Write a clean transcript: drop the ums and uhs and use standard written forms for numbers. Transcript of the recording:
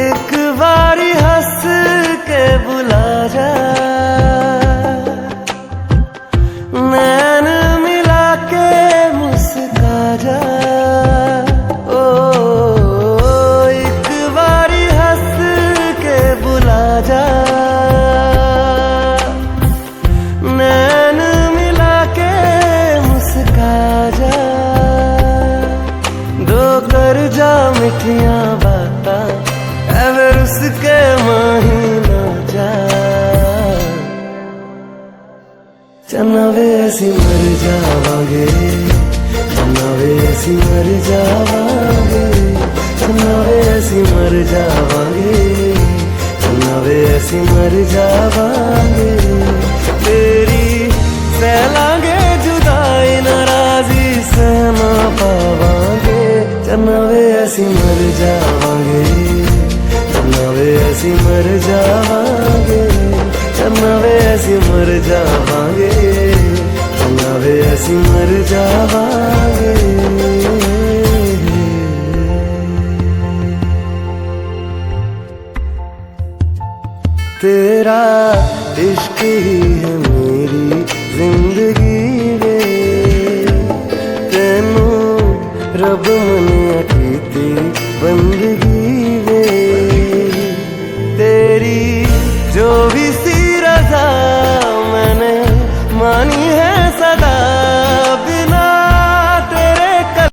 एक बारी हंस के बुला जा, नैन मिला के मुस्का जा। ओ एक बारी हंस के बुला जा, नैन मिला के मुस्का जा। दो कर जा मिठियां बातां एवर उसके माही ना जा। चन्ना वे असी मर जावांगे, चन्ना वे असी मर जावांगे, चन्ना वे असी मर जावांगे, चन्ना वे असी मर जावांगे। तेरी सहलांगे जुदाई नाराजी सह ना पावांगे। चन्ना वे असी मर जावांगे, चन्ना वे असी मर जावांगे, चन्ना वे असी मर जावांगे, चन्ना वे असी मर जावांगे। तेरा इश्क ही है मेरी जिंदगी वे, तेनू रब मनिया कीती बंदगी वे। तेरी जो भी